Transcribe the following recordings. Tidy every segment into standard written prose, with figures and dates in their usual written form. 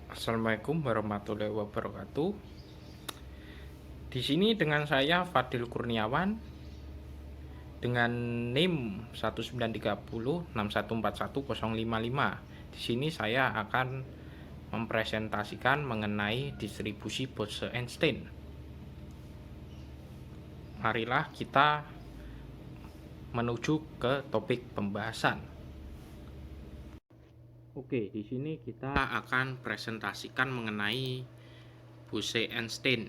Assalamualaikum warahmatullahi wabarakatuh. Di sini dengan saya Fadil Kurniawan dengan NIM 193061410055. Di sini saya akan mempresentasikan mengenai distribusi Bose-Einstein. Marilah kita menuju ke topik pembahasan. Oke, di sini kita akan presentasikan mengenai Bose-Einstein.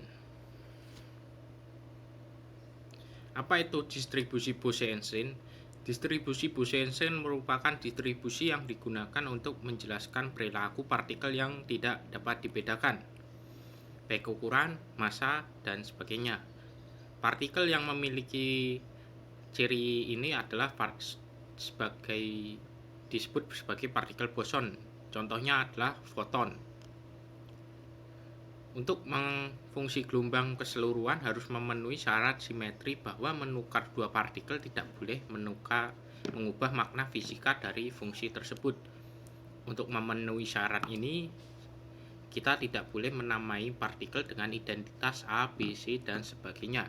Apa itu distribusi Bose-Einstein? Distribusi Bose-Einstein merupakan distribusi yang digunakan untuk menjelaskan perilaku partikel yang tidak dapat dibedakan, baik ukuran, massa, dan sebagainya. Partikel yang memiliki ciri ini adalah disebut sebagai partikel boson. Contohnya adalah foton. Untuk fungsi gelombang keseluruhan harus memenuhi syarat simetri bahwa menukar dua partikel tidak boleh mengubah makna fisika dari fungsi tersebut. Untuk memenuhi syarat ini, kita tidak boleh menamai partikel dengan identitas A, B, C, dan sebagainya.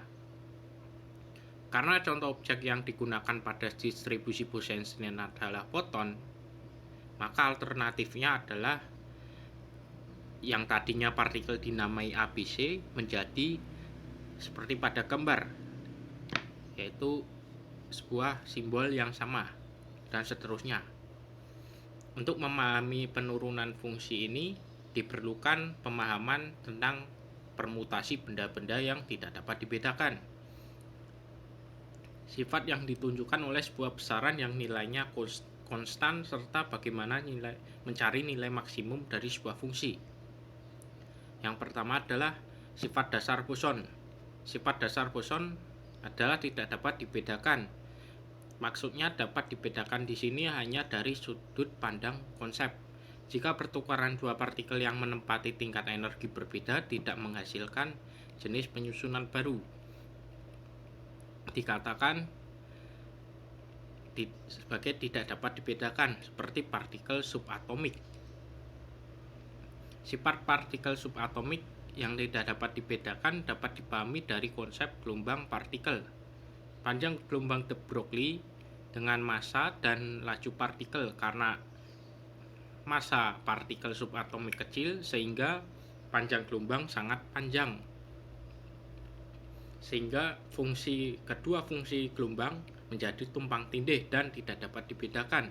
Karena contoh objek yang digunakan pada distribusi Bose-Einstein adalah foton, maka alternatifnya adalah yang tadinya partikel dinamai ABC menjadi seperti pada gambar, yaitu sebuah simbol yang sama, dan seterusnya. Untuk memahami penurunan fungsi ini diperlukan pemahaman tentang permutasi benda-benda yang tidak dapat dibedakan. Sifat yang ditunjukkan oleh sebuah besaran yang nilainya konstan serta bagaimana mencari nilai maksimum dari sebuah fungsi. Yang pertama adalah sifat dasar boson. Sifat dasar boson adalah tidak dapat dibedakan. Maksudnya dapat dibedakan di sini hanya dari sudut pandang konsep. Jika pertukaran dua partikel yang menempati tingkat energi berbeda tidak menghasilkan jenis penyusunan baru, dikatakan sebagai tidak dapat dibedakan, seperti partikel subatomik. Sifat partikel subatomik yang tidak dapat dibedakan dapat dipahami dari konsep gelombang partikel. Panjang gelombang de Broglie dengan massa dan laju partikel, karena massa partikel subatomik kecil sehingga panjang gelombang sangat panjang. Sehingga kedua fungsi gelombang menjadi tumpang tindih dan tidak dapat dibedakan.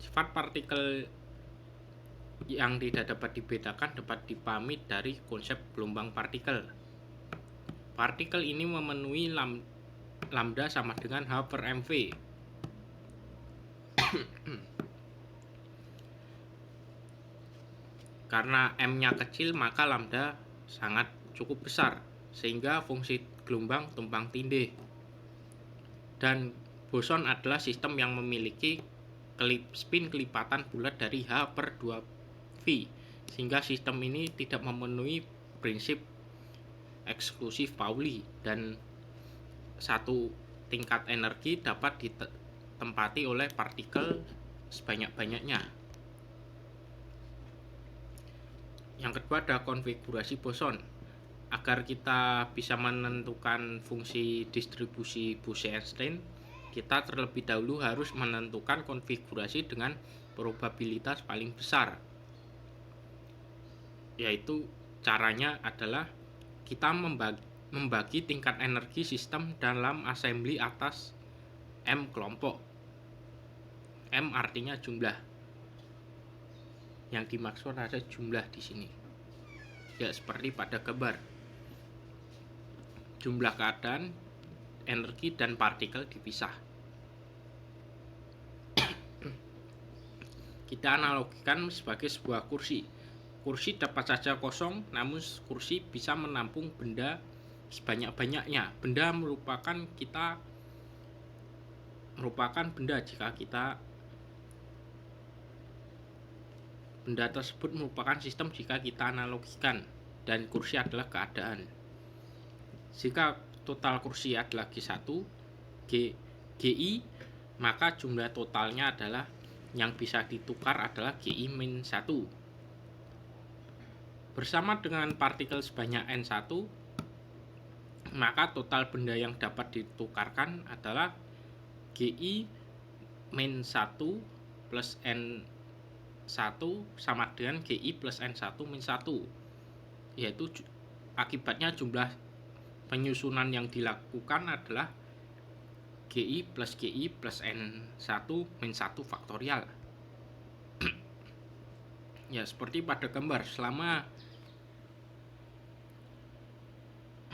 Sifat partikel yang tidak dapat dibedakan dapat dipahami dari konsep gelombang partikel. Partikel ini memenuhi lambda sama dengan H per mv. Karena M-nya kecil maka lambda sangat cukup besar, sehingga fungsi gelombang tumpang tindih. Dan boson adalah sistem yang memiliki spin kelipatan bulat dari H per 2V, sehingga sistem ini tidak memenuhi prinsip eksklusif Pauli, dan satu tingkat energi dapat ditempati oleh partikel sebanyak-banyaknya. Yang kedua adalah konfigurasi boson. Agar kita bisa menentukan fungsi distribusi Bose-Einstein, kita terlebih dahulu harus menentukan konfigurasi dengan probabilitas paling besar. Yaitu caranya adalah kita membagi tingkat energi sistem dalam assembly atas M kelompok. M artinya jumlah. Yang dimaksud ada jumlah di sini. Ya, seperti pada gambar. Jumlah keadaan, energi, dan partikel dipisah. Kita analogikan sebagai sebuah kursi. Kursi dapat saja kosong, namun kursi bisa menampung benda sebanyak-banyaknya. Benda merupakan benda jika benda tersebut merupakan sistem jika kita analogikan, dan kursi adalah keadaan. Jika total kursi adalah G1, GI, maka jumlah totalnya adalah yang bisa ditukar adalah GI-1. Bersama dengan partikel sebanyak N1, maka total benda yang dapat ditukarkan adalah GI-1 plus N1 sama dengan GI plus N1 min 1, yaitu akibatnya jumlah penyusunan yang dilakukan adalah GI plus N1 min 1 faktorial. Ya, seperti pada gambar, selama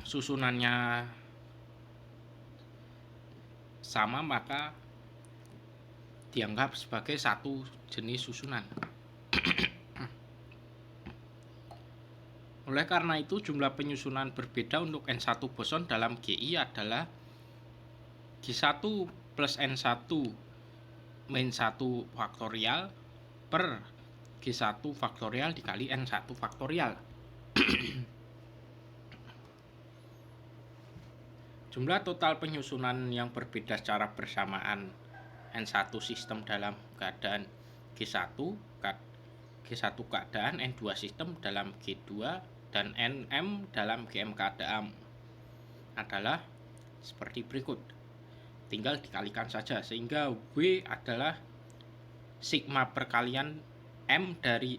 susunannya sama maka dianggap sebagai satu jenis susunan. Oleh karena itu, jumlah penyusunan berbeda untuk N1 boson dalam GI adalah G1 plus N1 min 1 faktorial per G1 faktorial dikali N1 faktorial. Jumlah total penyusunan yang berbeda secara bersamaan N1 sistem dalam keadaan G1 keadaan, N2 sistem dalam G2, dan Nm dalam Gm keadaan adalah seperti berikut. Tinggal dikalikan saja, sehingga W adalah sigma perkalian M dari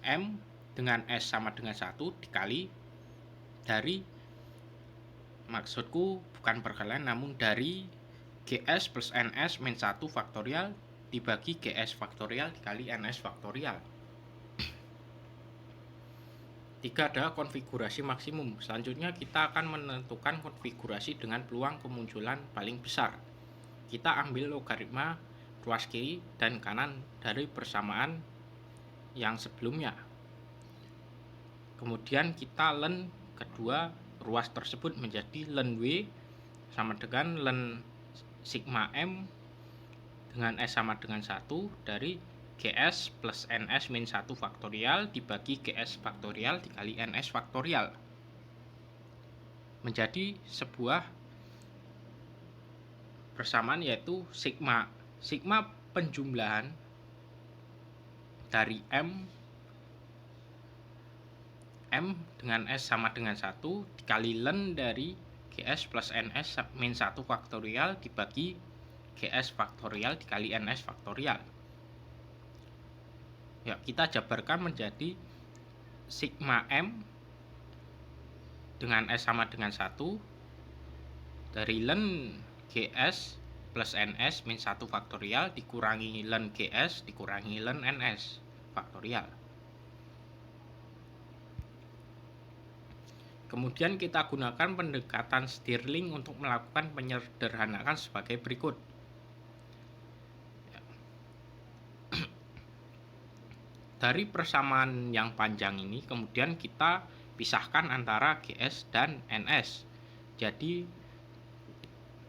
M dengan S sama dengan 1 dikali dari, maksudku bukan perkalian namun dari GS plus NS min 1 faktorial dibagi GS faktorial dikali NS faktorial. 3 adalah konfigurasi maksimum. Selanjutnya kita akan menentukan konfigurasi dengan peluang kemunculan paling besar. Kita ambil logaritma ruas kiri dan kanan dari persamaan yang sebelumnya. Kemudian kita len kedua ruas tersebut menjadi len W sama dengan len sigma M dengan S sama dengan 1 dari GS plus NS min 1 faktorial dibagi GS faktorial dikali NS faktorial, menjadi sebuah persamaan yaitu sigma penjumlahan dari M dengan S sama dengan 1 dikali len dari GS plus NS min 1 faktorial dibagi GS faktorial dikali NS faktorial. Ya, kita jabarkan menjadi sigma M dengan S sama dengan 1 dari len GS plus NS min 1 faktorial dikurangi len GS dikurangi len NS faktorial. Kemudian kita gunakan pendekatan Stirling untuk melakukan penyederhanaan sebagai berikut. Dari persamaan yang panjang ini kemudian kita pisahkan antara GS dan NS. Jadi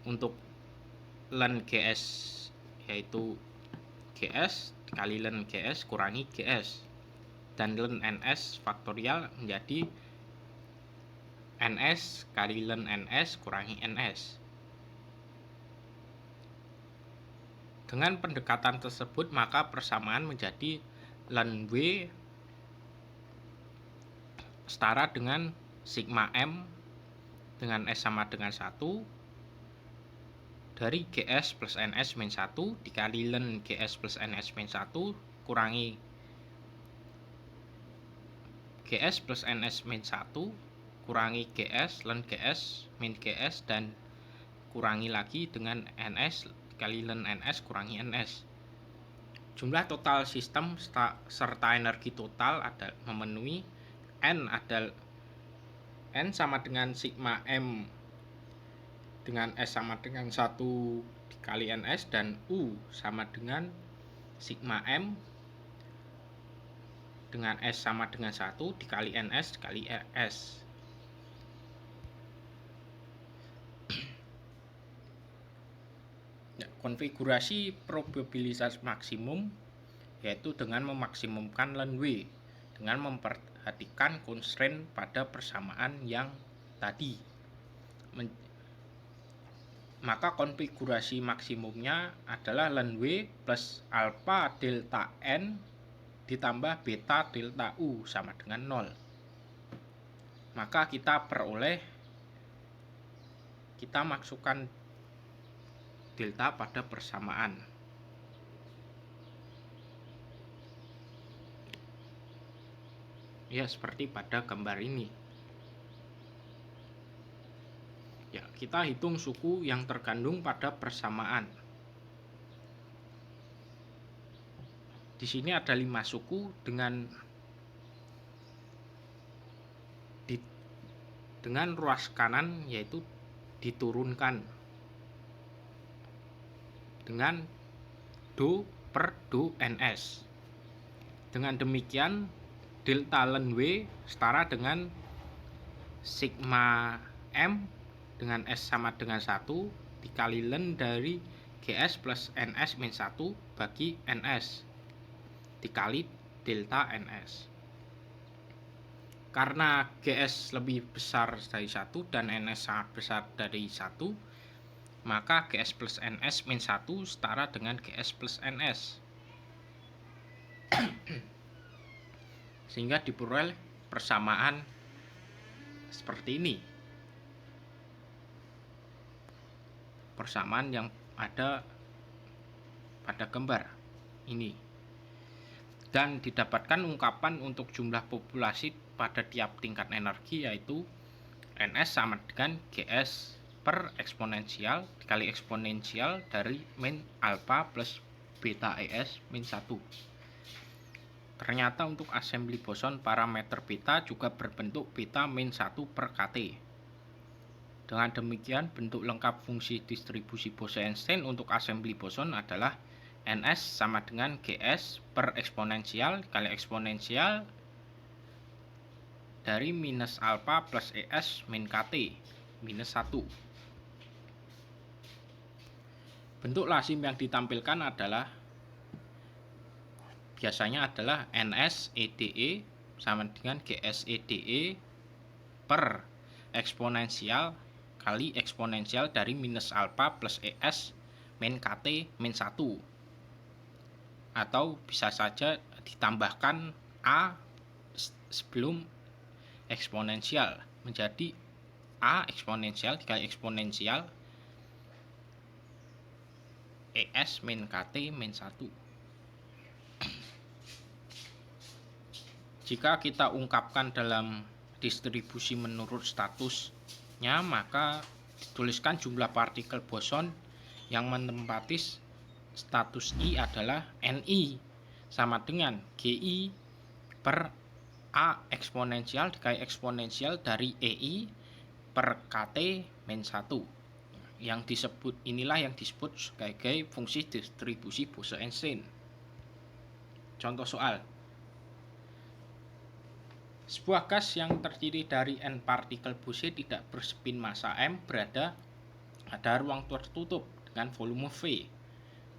untuk len GS yaitu GS dikali len GS kurangi GS, dan len NS faktorial menjadi NS kali len NS kurangi NS. Dengan pendekatan tersebut maka persamaan menjadi len W setara dengan sigma M dengan S sama dengan 1 dari GS plus NS min 1 dikali len GS plus NS min 1 kurangi GS plus NS min 1 kurangi GS len GS min GS dan kurangi lagi dengan NS dikali len NS kurangi NS. Jumlah total sistem serta energi total ada memenuhi N sama dengan sigma M dengan S sama dengan 1 dikali NS, dan U sama dengan sigma M dengan S sama dengan 1 dikali NS dikali RS. Konfigurasi probabilitas maksimum yaitu dengan memaksimumkan len W dengan memperhatikan constraint pada persamaan yang tadi. maka konfigurasi maksimumnya adalah ln W plus alpha delta N ditambah beta delta U sama dengan 0. Maka kita masukkan delta pada persamaan. Ya, seperti pada gambar ini. Ya, kita hitung suku yang terkandung pada persamaan. Di sini ada 5 suku dengan ruas kanan yaitu diturunkan dengan do per do ns. Dengan demikian delta ln W setara dengan sigma M dengan S sama dengan 1 dikali ln dari GS plus NS min 1 bagi NS dikali delta NS. Karena GS lebih besar dari 1 dan NS sangat besar dari 1, maka GS plus NS min 1 setara dengan GS plus NS. Sehingga diperoleh persamaan seperti ini. Persamaan yang ada pada gambar ini. Dan didapatkan ungkapan untuk jumlah populasi pada tiap tingkat energi, yaitu NS sama dengan GS per eksponensial dikali eksponensial dari min alpha plus beta ES min 1. Ternyata untuk assembly boson parameter beta juga berbentuk beta min 1 per KT. Dengan demikian, bentuk lengkap fungsi distribusi Bose-Einstein untuk assembly boson adalah NS sama dengan GS per eksponensial dikali eksponensial dari minus alpha plus ES min KT minus 1. Bentuk lazim yang ditampilkan biasanya adalah NS EDE sama dengan GS EDE per eksponensial kali eksponensial dari minus alpha plus ES min KT min 1. Atau bisa saja ditambahkan A sebelum eksponensial menjadi A eksponensial dikali eksponensial ES min KT min 1. Jika kita ungkapkan dalam distribusi menurut statusnya, maka dituliskan jumlah partikel boson yang menempati status I adalah Ni sama dengan Gi per A eksponensial dikali eksponensial dari Ei per KT min 1. Inilah yang disebut sebagai fungsi distribusi Bose-Einstein. Contoh soal. Sebuah gas yang terdiri dari N partikel Bose tidak berspin massa M berada pada ruang tertutup dengan volume V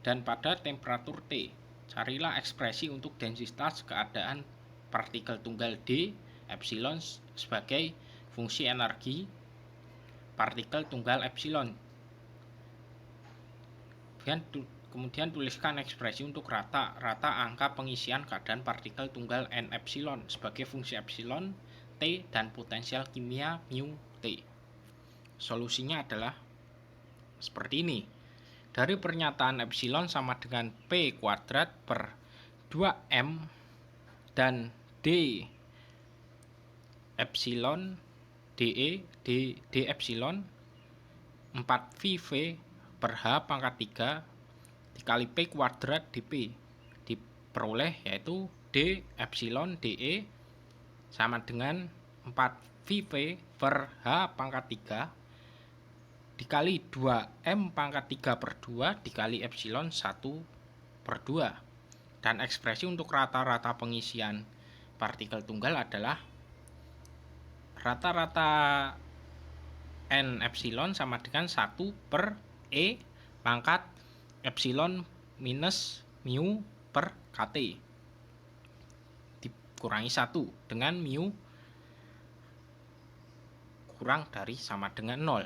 dan pada temperatur T. Carilah ekspresi untuk densitas keadaan partikel tunggal D epsilon sebagai fungsi energi partikel tunggal epsilon. Kemudian tuliskan ekspresi untuk rata angka pengisian keadaan partikel tunggal N epsilon sebagai fungsi epsilon T dan potensial kimia mu T. Solusinya adalah seperti ini. Dari pernyataan epsilon sama dengan P kuadrat per 2M dan D epsilon D epsilon 4VV per H pangkat 3 dikali P kuadrat dP diperoleh yaitu D epsilon DE sama dengan 4VV per H pangkat 3 dikali 2M pangkat 3 per 2 dikali epsilon 1 per 2. Dan ekspresi untuk rata-rata pengisian partikel tunggal adalah rata-rata N epsilon sama dengan 1 per E pangkat epsilon minus mu per KT dikurangi 1 dengan mu kurang dari sama dengan 0.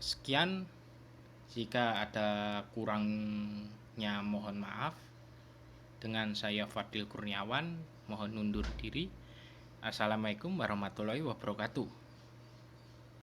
Sekian, jika ada kurangnya mohon maaf. Dengan saya Fadil Kurniawan, mohon undur diri. Assalamualaikum warahmatullahi wabarakatuh.